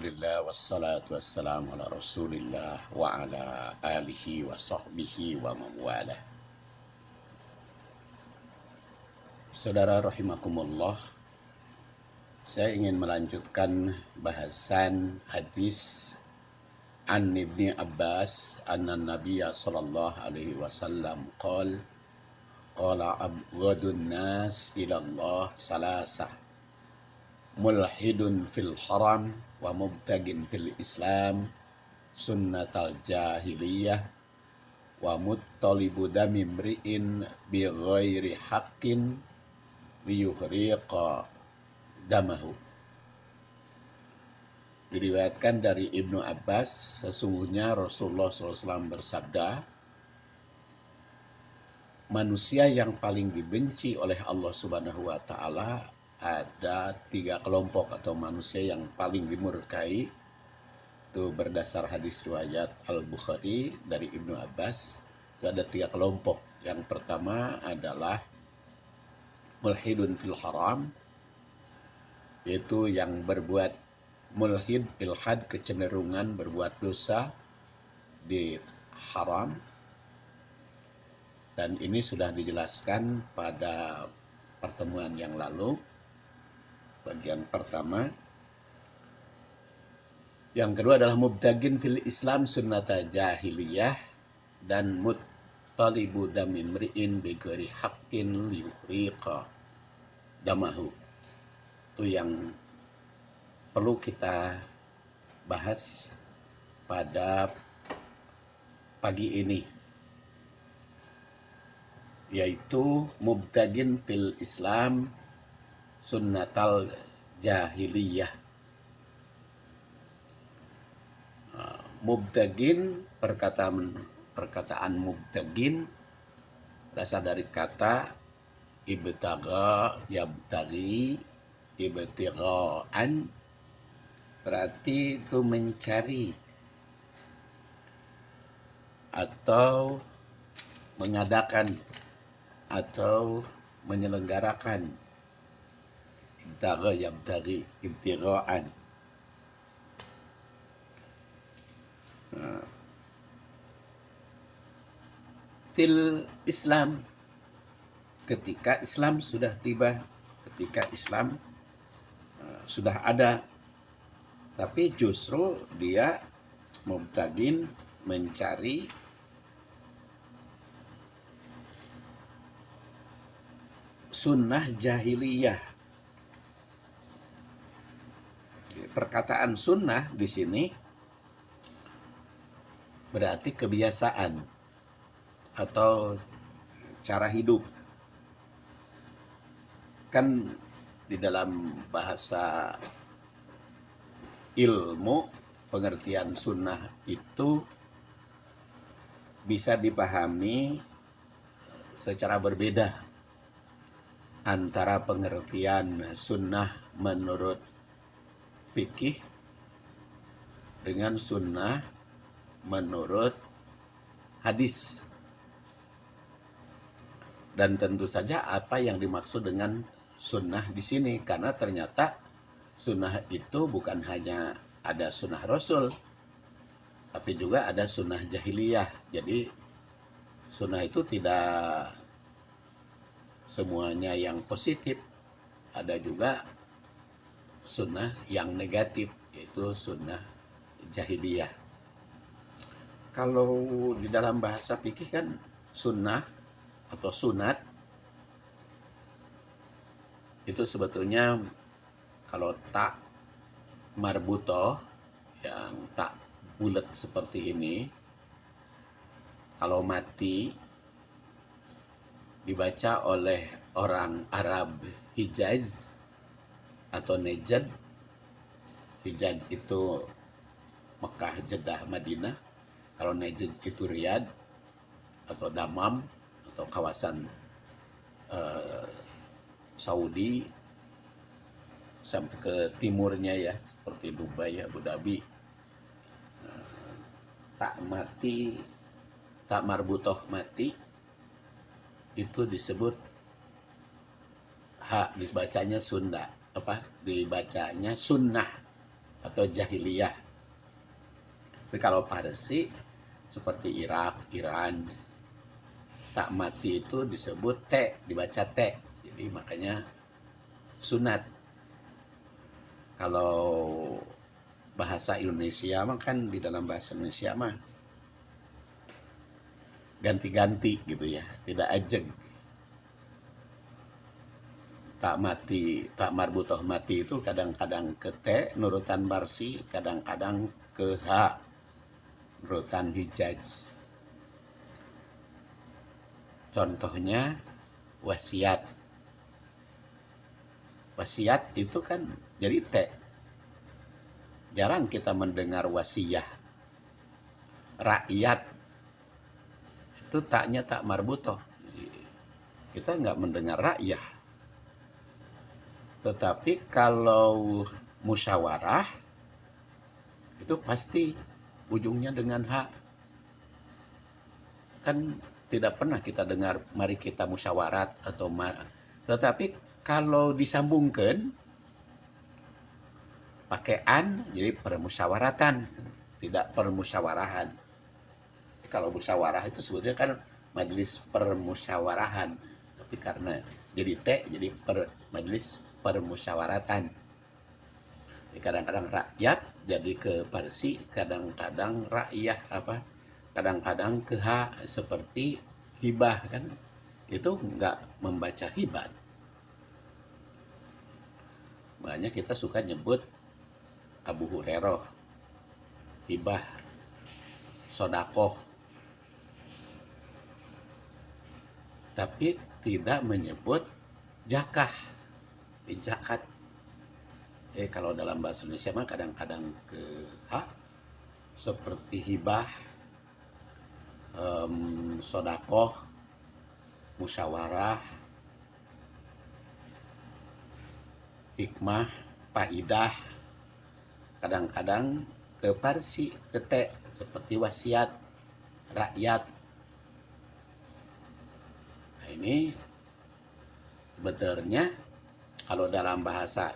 Alhamdulillah wassalatu wassalamu ala Rasulillah wa ala alihi wa sahbihi wa mawalah. Saudara rahimakumullah, saya ingin melanjutkan bahasan hadis an Ibni Abbas anna Nabiyya sallallahu alaihi wasallam qala abghadun nas ila Allah salasah mulhidun fil haram wa mubtagin fil islam sunnatal jahiliyah wa muttalibu dami mri'in bi ghairi haqqin liyuhriqa damahu. Diriwayatkan dari Ibnu Abbas, sesungguhnya Rasulullah SAW bersabda, manusia yang paling dibenci oleh Allah Subhanahu wa Ta'ala ada 3 kelompok, atau manusia yang paling dimurkai. Itu berdasar hadis riwayat Al-Bukhari dari Ibnu Abbas. Itu ada 3 kelompok. Yang pertama adalah mulhidun fil haram, yaitu yang berbuat mulhid, ilhad, kecenderungan berbuat dosa di haram. Dan ini sudah dijelaskan pada pertemuan yang lalu, bagian pertama. Yang kedua adalah mubtagin fil Islam sunnata jahiliyah, dan muttalibu dami mri'in bi ghairi haqqin liyuhriqa damahu. Itu yang perlu kita bahas pada pagi ini, yaitu mubtagin fil Islam sunnatal jahiliyah. Mubtagin, perkataan mubtagin berasal dari kata ibtaga yabtagi, ibtigha'an, berarti itu mencari atau mengadakan atau menyelenggarakan. Ibtaga yabtagi, ibtigha'an. Fil Islam, ketika Islam sudah tiba, ketika Islam sudah ada, tapi justru dia mubtagin, mencari sunnah jahiliyah. Perkataan sunnah di sini berarti kebiasaan atau cara hidup. Kan di dalam bahasa ilmu, pengertian sunnah itu bisa dipahami secara berbeda antara pengertian sunnah menurut fikih dengan sunnah menurut hadis. Dan tentu saja apa yang dimaksud dengan sunnah di sini, karena ternyata sunnah itu bukan hanya ada sunnah Rasul, tapi juga ada sunnah jahiliyah. Jadi sunnah itu tidak semuanya yang positif, ada juga sunnah yang negatif, yaitu sunnah jahiliyah. Kalau di dalam bahasa fikih kan sunnah atau sunat itu sebetulnya kalau tak marbutoh, yang tak bulat seperti ini, kalau mati dibaca oleh orang Arab Hijaz atau Najd. Hijaz itu Mekah, Jeddah, Madinah. Kalau Najd itu Riyadh atau Damam atau kawasan Saudi sampai ke timurnya ya, seperti Dubai, Abu Dhabi. Tak mati, tak marbutoh mati, itu disebut dibacanya Sunda, dibacanya sunnah atau jahiliyah. Tapi kalau Parsi seperti Irak, Iran, tak mati itu disebut te, dibaca te. Jadi makanya sunat. Kalau bahasa Indonesia mah kan di dalam bahasa Indonesia mah ganti-ganti gitu ya, tidak ajeg. Tak mati, tak marbutoh mati itu kadang-kadang ke te nurutan Barsi, kadang-kadang ke ha nurutan Hijaz. Contohnya wasiat. Wasiat itu kan jadi te. Jarang kita mendengar wasiyah. Rakyat itu taknya tak marbutoh. Kita nggak mendengar rakyat. Tetapi kalau musyawarah itu pasti ujungnya dengan hak. Kan tidak pernah kita dengar mari kita musyawarat atau tetapi kalau disambungkan pakai an jadi permusyawaratan, tidak permusyawarahan. Kalau musyawarah itu sebetulnya kan majelis permusyawarahan, tapi karena jadi T jadi majelis permusyawaratan. Kadang-kadang rakyat jadi ke Parsi, kadang-kadang rakyat apa, kadang-kadang ke H seperti hibah kan, itu nggak membaca hibah. Makanya kita suka nyebut Abu Hurairah, hibah, sodakoh, tapi tidak menyebut zakah, zakat. Kalau dalam bahasa Indonesia mah kadang-kadang ke H seperti hibah, sodakoh, musyawarah, hikmah, faidah, kadang-kadang ke Parsi, ke te, seperti wasiat, rakyat. Nah, ini betulnya kalau dalam bahasa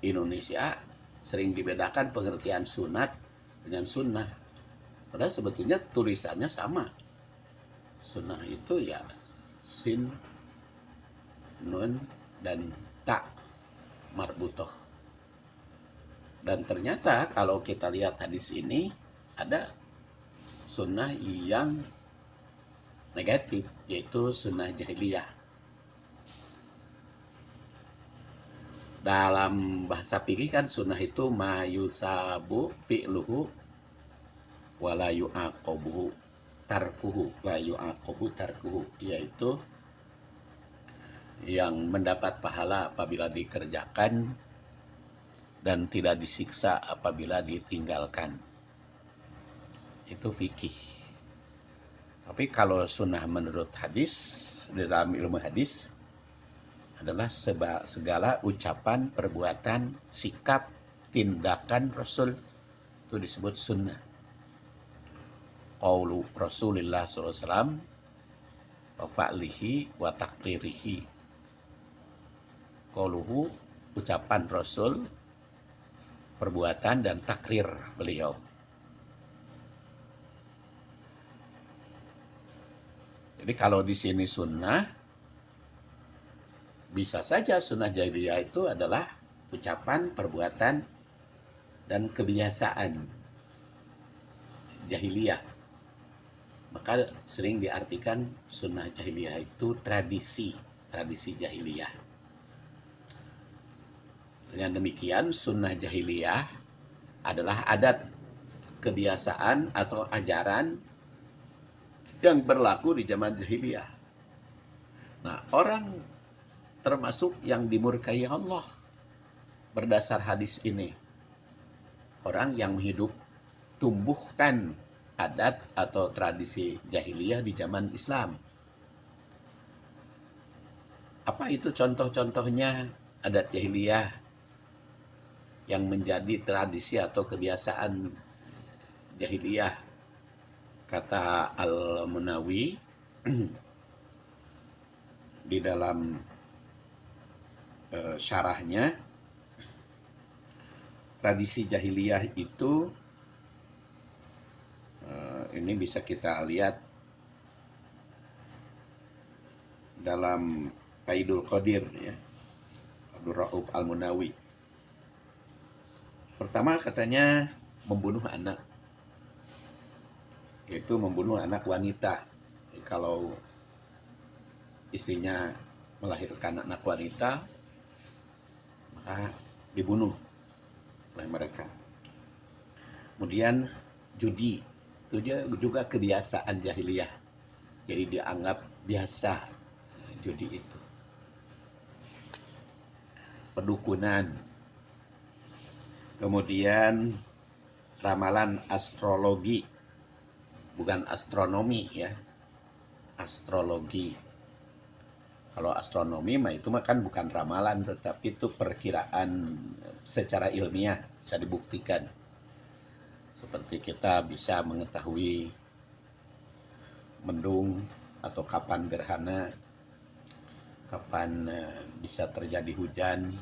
Indonesia sering dibedakan pengertian sunat dengan sunnah. Padahal sebetulnya tulisannya sama. Sunnah itu ya sin, nun, dan ta marbutoh. Dan ternyata kalau kita lihat hadis ini ada sunnah yang negatif, yaitu sunnah jahiliyah. Dalam bahasa fikih kan sunnah itu mayusabu fi'luhu wala yu'aqabuhu tarkuhu, la yu'aqabu tarkuhu, yaitu yang mendapat pahala apabila dikerjakan dan tidak disiksa apabila ditinggalkan. Itu fikih. Tapi kalau sunnah menurut hadis, di dalam ilmu hadis adalah segala ucapan, perbuatan, sikap, tindakan Rasul itu disebut sunnah. Qaulu Rasulillah SAW wa fa'lihi wa takririhi. Qauluhu ucapan Rasul, perbuatan dan takrir beliau. Jadi kalau di sini sunnah, bisa saja sunnah jahiliyah itu adalah ucapan, perbuatan, dan kebiasaan jahiliyah. Maka sering diartikan sunnah jahiliyah itu tradisi jahiliyah. Dengan demikian sunnah jahiliyah adalah adat, kebiasaan atau ajaran yang berlaku di zaman jahiliyah. Nah, orang termasuk yang dimurkai Allah berdasar hadis ini. Orang yang hidup tumbuhkan adat atau tradisi jahiliyah di zaman Islam. Apa itu contoh-contohnya adat jahiliyah yang menjadi tradisi atau kebiasaan jahiliyah? Kata Al-Munawi di dalam syarahnya, tradisi jahiliyah itu ini bisa kita lihat dalam Faidul Qadir ya, Abdul Rauf Al-Munawi. Pertama katanya membunuh anak, yaitu membunuh anak wanita. Kalau istrinya melahirkan anak wanita, maka dibunuh oleh mereka. Kemudian judi, itu juga kebiasaan jahiliyah. Jadi dianggap biasa judi itu. Pedukunan. Kemudian ramalan astrologi. Bukan astronomi ya. Astrologi. Kalau astronomi mah itu kan bukan ramalan, tetapi itu perkiraan secara ilmiah, bisa dibuktikan. Seperti kita bisa mengetahui mendung atau kapan gerhana, kapan bisa terjadi hujan,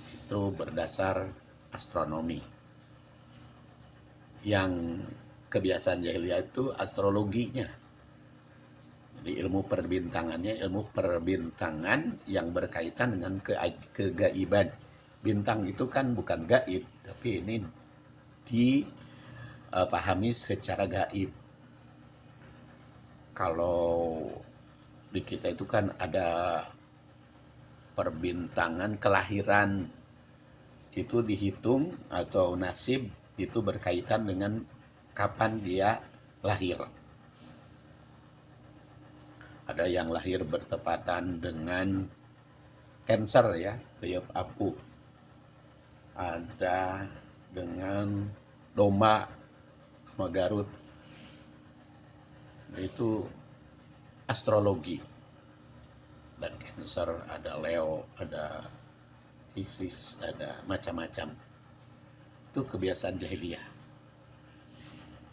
itu berdasar astronomi. Yang kebiasaan jahiliyah itu astrologinya. Jadi ilmu perbintangan yang berkaitan dengan kegaiban. Bintang itu kan bukan gaib, tapi ini dipahami secara gaib. Kalau di kita itu kan ada perbintangan kelahiran, itu dihitung atau nasib itu berkaitan dengan kapan dia lahir. Ada yang lahir bertepatan dengan Cancer ya, Beyop Apu. Ada dengan domba sama Garut. Itu astrologi. Dan Cancer, ada Leo, ada Pisces, ada macam-macam. Itu kebiasaan jahiliyah.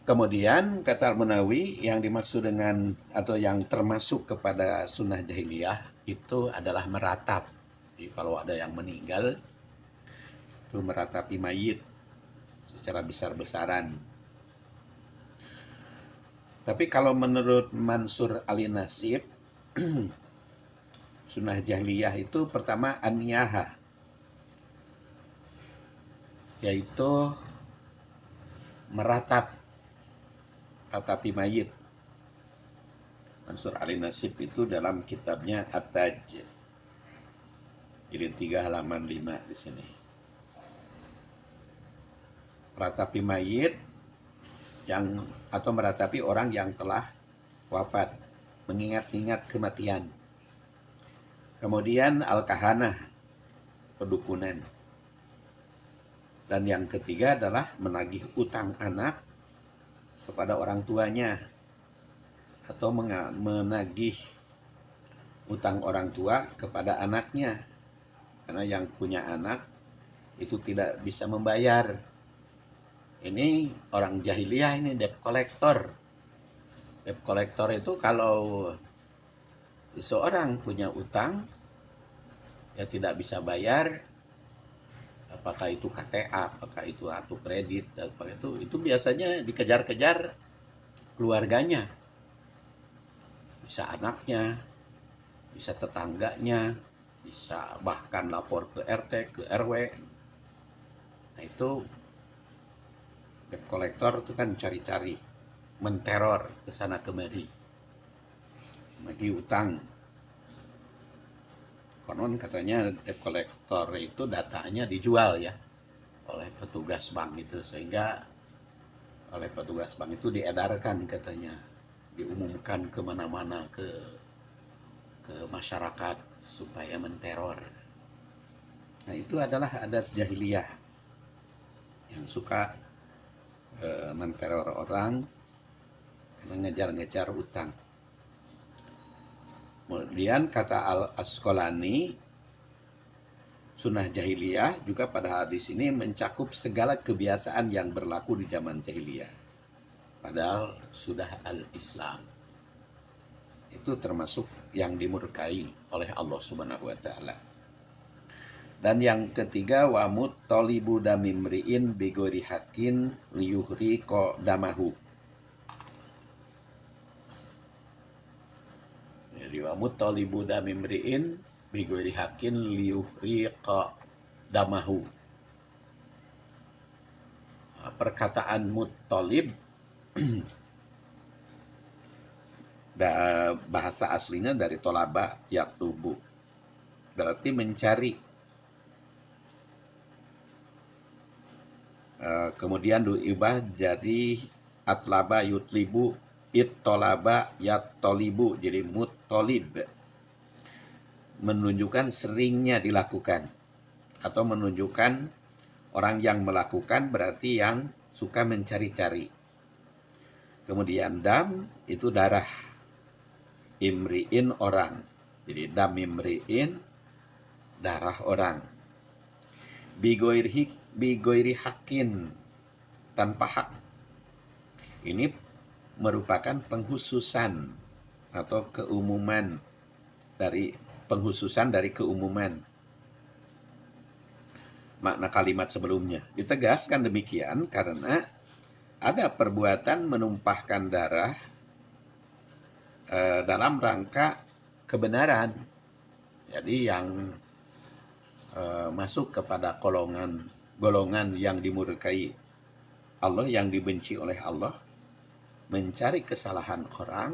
Kemudian kata Al-Munawi yang dimaksud dengan atau yang termasuk kepada sunnah jahiliyah itu adalah meratap. Jadi kalau ada yang meninggal itu meratapi mayit secara besar-besaran. Tapi kalau menurut Mansur Ali Nasib sunnah jahiliyah itu pertama aniyaha, yaitu meratapi mayit. Mansur Ali Nasib itu dalam kitabnya At-Taj. Jilid 3 halaman 5 di sini. Meratapi mayit atau meratapi orang yang telah wafat, mengingat-ingat kematian. Kemudian al-kahanah, pedukunan. Dan yang ketiga adalah menagih utang anak kepada orang tuanya, atau menagih utang orang tua kepada anaknya, karena yang punya anak itu tidak bisa membayar. Ini orang jahiliyah, ini debt collector. Debt collector itu kalau seseorang punya utang ya tidak bisa bayar, apakah itu KTA, apakah itu kartu kredit, apakah itu biasanya dikejar-kejar keluarganya. Bisa anaknya, bisa tetangganya, bisa bahkan lapor ke RT, ke RW. Nah itu debt collector itu kan cari-cari, menteror ke sana kemari, bagi utang. Konon katanya debt collector itu datanya dijual ya oleh petugas bank itu, sehingga oleh petugas bank itu diedarkan katanya, diumumkan kemana-mana ke masyarakat supaya menteror. Nah itu adalah adat jahiliyah yang suka menteror orang karena ngejar-ngejar utang. Kemudian kata Al-Asqalani, sunnah jahiliyah juga pada hadis ini mencakup segala kebiasaan yang berlaku di zaman jahiliyah. Padahal sudah al-Islam. Itu termasuk yang dimurkai oleh Allah Subhanahu wa taala. Dan yang ketiga, wa muttalibu damimri'in bigori hakin liyuhri ko damahu. Jadi wa muttalibu damimri'in bigori hakin liyuhri ko damahu. Perkataan muttalib bahasa aslinya dari tolaba yaktubu, berarti mencari. Kemudian du'ibah jadi atlaba yutlibu, ittolaba yattolibu, jadi muttolib, menunjukkan seringnya dilakukan atau menunjukkan orang yang melakukan, berarti yang suka mencari-cari. Kemudian dam itu darah, imri'in orang, jadi dam imri'in darah orang. Bigoiri hakin, tanpa hak. Ini merupakan penghususan atau keumuman dari penghususan dari keumuman makna kalimat sebelumnya. Ditegaskan demikian karena ada perbuatan menumpahkan darah dalam rangka kebenaran. Jadi yang masuk kepada golongan yang dimurkai Allah, yang dibenci oleh Allah, mencari kesalahan orang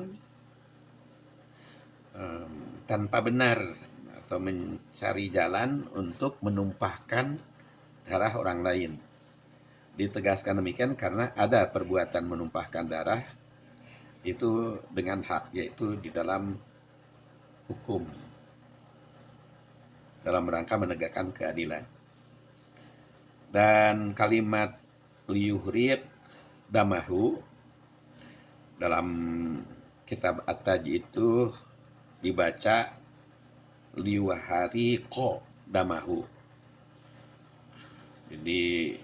tanpa benar atau mencari jalan untuk menumpahkan darah orang lain. Ditegaskan demikian karena ada perbuatan menumpahkan darah itu dengan hak, yaitu di dalam hukum, dalam rangka menegakkan keadilan. Dan kalimat liyuhriq damahu dalam kitab At-Taj itu dibaca liwahariqo damahu. Jadi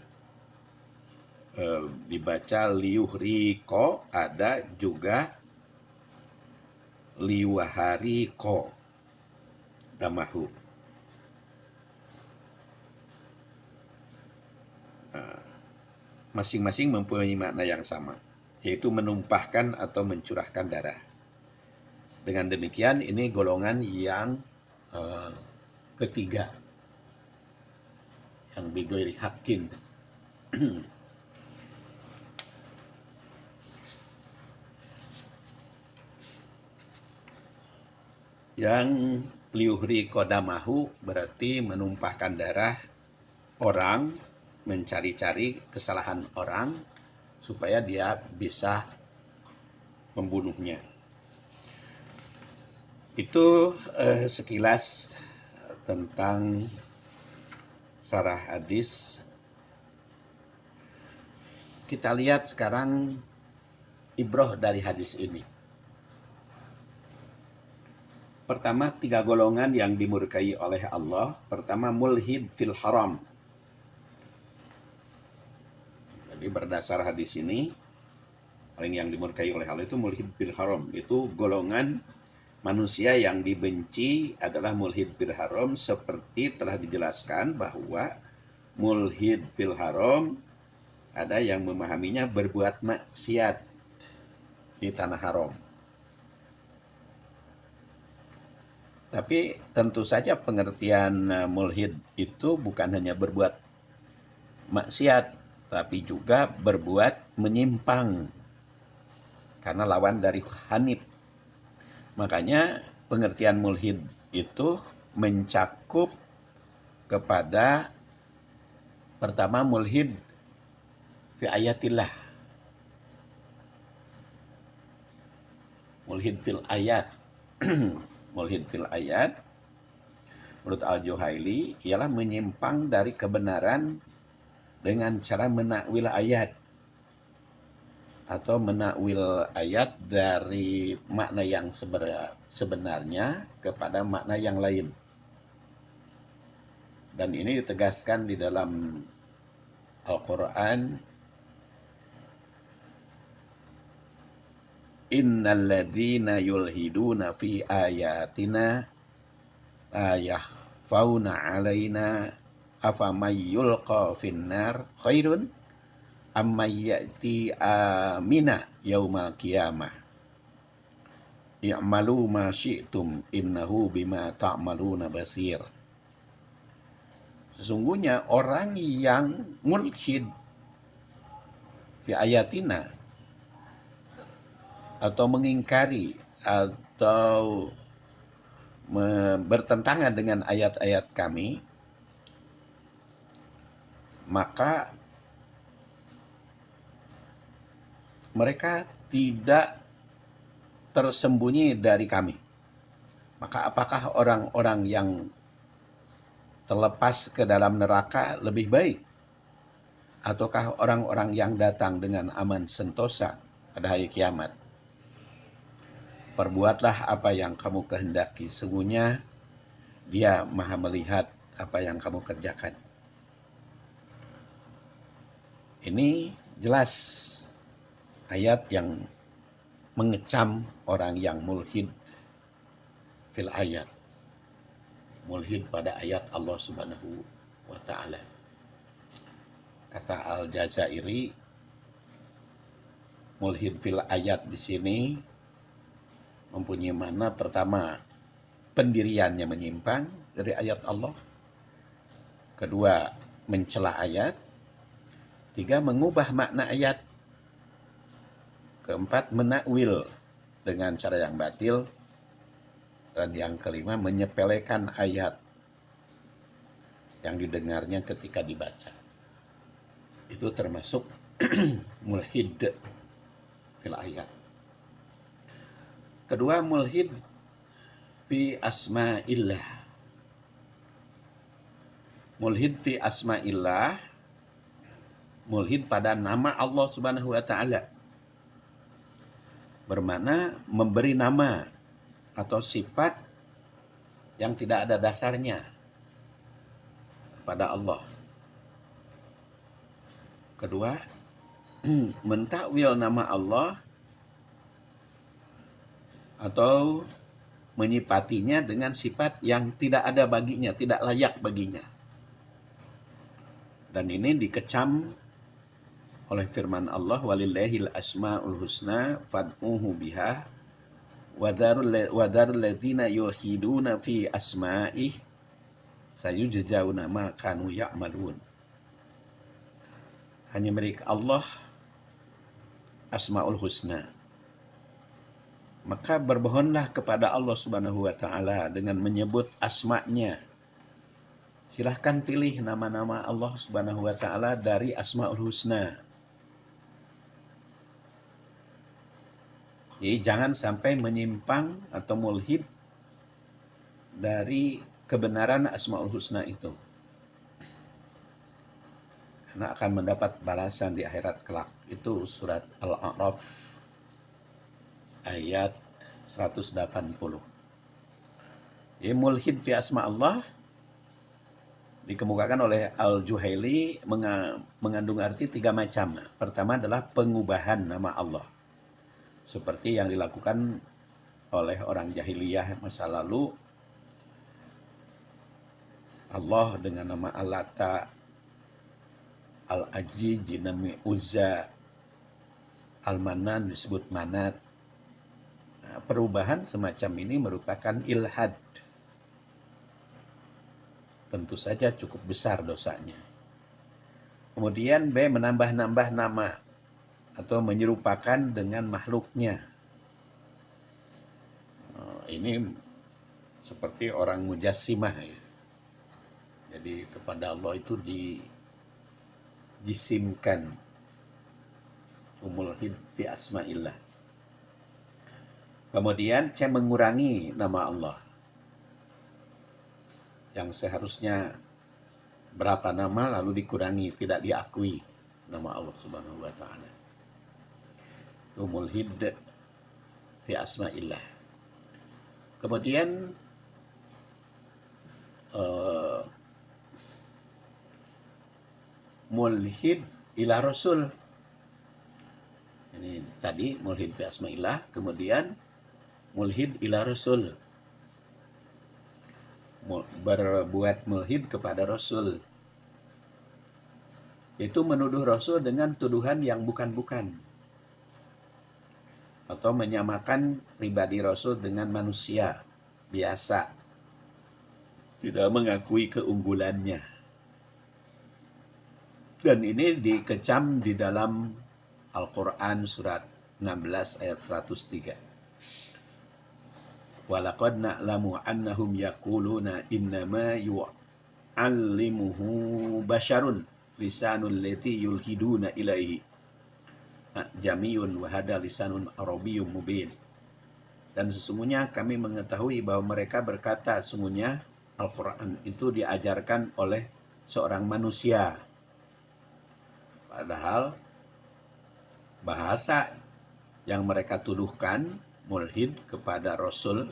dibaca liyuhriqo, ada juga liwahariqo damahu. Masing-masing mempunyai makna yang sama, yaitu menumpahkan atau mencurahkan darah. Dengan demikian, ini golongan yang ketiga, yang bighairi haqqin. Yang liuhri kodamahu berarti menumpahkan darah orang, mencari-cari kesalahan orang supaya dia bisa membunuhnya. Itu sekilas tentang syarah hadis. Kita lihat sekarang ibroh dari hadis ini. Pertama, 3 golongan yang dimurkai oleh Allah. Pertama, mulhid fil haram. Jadi berdasar hadis ini, orang yang dimurkai oleh Allah itu mulhid fil haram. Itu golongan manusia yang dibenci adalah mulhid fil haram, seperti telah dijelaskan bahwa mulhid fil haram ada yang memahaminya berbuat maksiat di tanah haram. Tapi tentu saja pengertian mulhid itu bukan hanya berbuat maksiat, tapi juga berbuat menyimpang, karena lawan dari hanif. Makanya pengertian mulhid itu mencakup kepada pertama mulhid fi ayatillah, mulhid fil ayat. Mulhid fil ayat menurut Al-Juhaili ialah menyimpang dari kebenaran dengan cara menakwil ayat atau menakwil ayat dari makna yang sebenarnya kepada makna yang lain. Dan ini ditegaskan di dalam Al-Quran, innal ladzina yulhiduna fi ayatina la fauna alaina afamay yulqa finnar khairun amma ya'ti amina yaumal qiyamah i'malu ma syi'tum innahu bima ta'maluna basir. Sesungguhnya orang yang mulhid fi ayatina atau mengingkari atau bertentangan dengan ayat-ayat kami, maka mereka tidak tersembunyi dari kami. Maka apakah orang-orang yang terlepas ke dalam neraka lebih baik? Ataukah orang-orang yang datang dengan aman sentosa pada hari kiamat? Perbuatlah apa yang kamu kehendaki. Sesungguhnya Dia Maha melihat apa yang kamu kerjakan. Ini jelas ayat yang mengecam orang yang mulhid fil ayat. Mulhid pada ayat Allah Subhanahu wa ta'ala. Kata Al-Jazairi, mulhid fil ayat di sini mempunyai makna pertama, pendiriannya menyimpang dari ayat Allah. Kedua, mencela ayat. Tiga, mengubah makna ayat. Keempat, menakwil dengan cara yang batil. Dan yang kelima, menyepelekan ayat yang didengarnya ketika dibaca. Itu termasuk mulhid fil ayat. Kedua, mulhid fi asma'illah. Mulhid fi asma'illah, mulhid pada nama Allah Subhanahu wa ta'ala. Bermakna memberi nama atau sifat yang tidak ada dasarnya pada Allah. Kedua, mentakwil nama Allah atau menyifatinya dengan sifat yang tidak ada baginya, tidak layak baginya. Dan ini dikecam oleh firman Allah, walillahil asmaul husna fad'uhu biha wadarul ladzina yuhiduna fi asma'ih sayujzauna ma kanu ya'malun. Hanya milik Allah asmaul husna. Maka berbohonlah kepada Allah Subhanahu wa ta'ala dengan menyebut asma'nya. Silahkan pilih nama-nama Allah Subhanahu wa ta'ala dari asmaul husna. Jadi jangan sampai menyimpang atau mulhid dari kebenaran asmaul husna itu. Karena akan mendapat balasan di akhirat kelak. Itu surat Al-A'raf ayat 180. Jadi mulhid fi asma Allah dikemukakan oleh Al-Juhaili mengandung arti 3 macam. Pertama adalah pengubahan nama Allah. Seperti yang dilakukan oleh orang jahiliyah masa lalu. Allah dengan nama Al-Lata, Al-Ajij dinamai Uzza, Al-Manan disebut Manat. Nah, perubahan semacam ini merupakan ilhad. Tentu saja cukup besar dosanya. Kemudian B, menambah-nambah nama atau menyerupakan dengan makhluknya. Ini seperti orang mujassimah ya. Jadi kepada Allah itu dijisimkan. Mulhid fi asma'illah. Kemudian C, mengurangi nama Allah. Yang seharusnya berapa nama lalu dikurangi, tidak diakui nama Allah Subhanahu wa ta'ala. Mulhid fi asma'illah. Kemudian mulhid ila rasul. Ini tadi mulhid fi asma'illah, kemudian mulhid ila rasul. berbuat mulhid kepada Rasul. Itu menuduh Rasul dengan tuduhan yang bukan-bukan. Atau menyamakan pribadi Rasul dengan manusia biasa. Tidak mengakui keunggulannya. Dan ini dikecam di dalam Al-Quran surat 16 ayat 103. Walaqad na'lamu annahum yaquluna innama yu'allimuhu basyarun lisanul lati yulhiduna ilaihi jamiyun wa hada lisanun arabiyyun mubin. Dan sesungguhnya kami mengetahui bahwa mereka berkata sesungguhnya Al-Quran itu diajarkan oleh seorang manusia. Padahal bahasa yang mereka tuduhkan mulhid kepada Rasul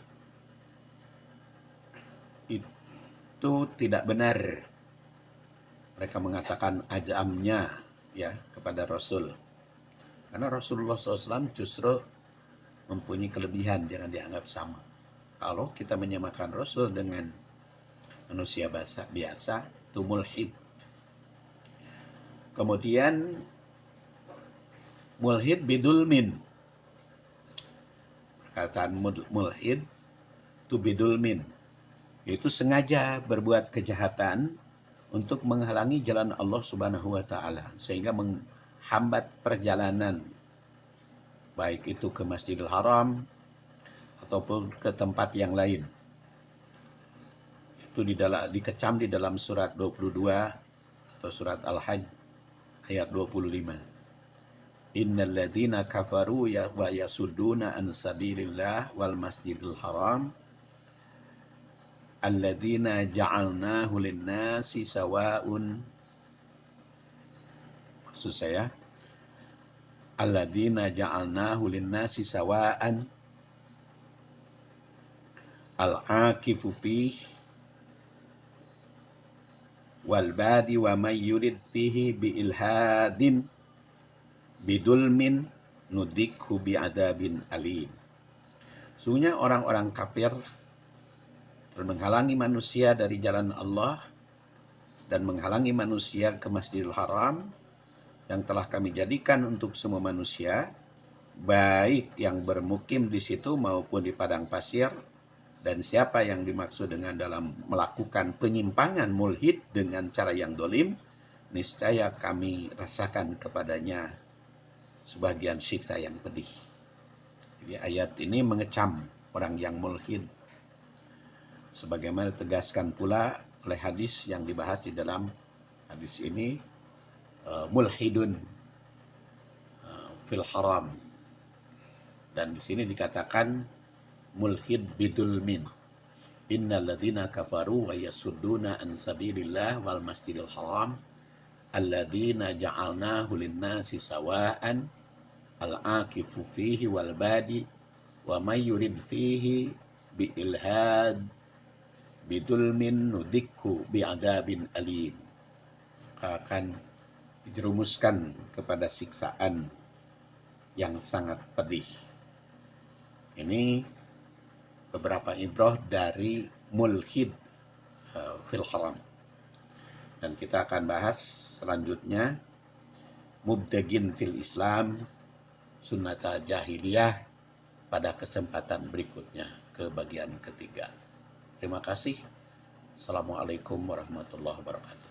itu tidak benar. Mereka mengatakan ajamnya ya kepada Rasul. Karena Rasulullah SAW justru mempunyai kelebihan, jangan dianggap sama. Kalau kita menyamakan Rasul dengan manusia biasa, itu mulhid. Kemudian mulhid bidulmin. Perkataan mulhid itu bidulmin. Itu sengaja berbuat kejahatan untuk menghalangi jalan Allah Subhanahu wa taala sehingga menghambat perjalanan baik itu ke Masjidil Haram ataupun ke tempat yang lain. Itu dikecam di dalam surat 22 atau surat Al-Hajj ayat 25. Innal ladzina kafaru wa yasudduna an sabilillah wal masjidil haram alladzina ja'alnahu lin-nasi sawa'un, maksud saya alladzina ja'alnahu lin-nasi sawa'an al-aqifu fihi wal badi wa may yurid fihi bi ilhadin bidulmin nudikhu bi'adabin alim. Sesungguhnya orang-orang kafir menghalangi manusia dari jalan Allah dan menghalangi manusia ke Masjidil Haram yang telah kami jadikan untuk semua manusia, baik yang bermukim di situ maupun di padang pasir. Dan siapa yang dimaksud dengan dalam melakukan penyimpangan mulhid dengan cara yang dolim, niscaya kami rasakan kepadanya sebagian siksa yang pedih. Jadi ayat ini mengecam orang yang mulhid. Sebagaimana tegaskan pula oleh hadis yang dibahas di dalam hadis ini, mulhidun fil haram. Dan di sini dikatakan mulhid bidulmin. Innal ladzina kafaru wa yasudduna an sabilillah wal masjidil haram alladzina ja'alnahu lin-nasi sawa'an al-aqifu fihi wal badi wa may yurid fihi bi ilhad bidulmin nudikhu bi'adabin alim. Akan dijerumuskan kepada siksaan yang sangat pedih. Ini beberapa ibrah dari mulhid fil haram. Dan kita akan bahas selanjutnya mubtagin fil Islam sunnata jahiliyah pada kesempatan berikutnya ke bagian ketiga. Terima kasih. Assalamualaikum warahmatullahi wabarakatuh.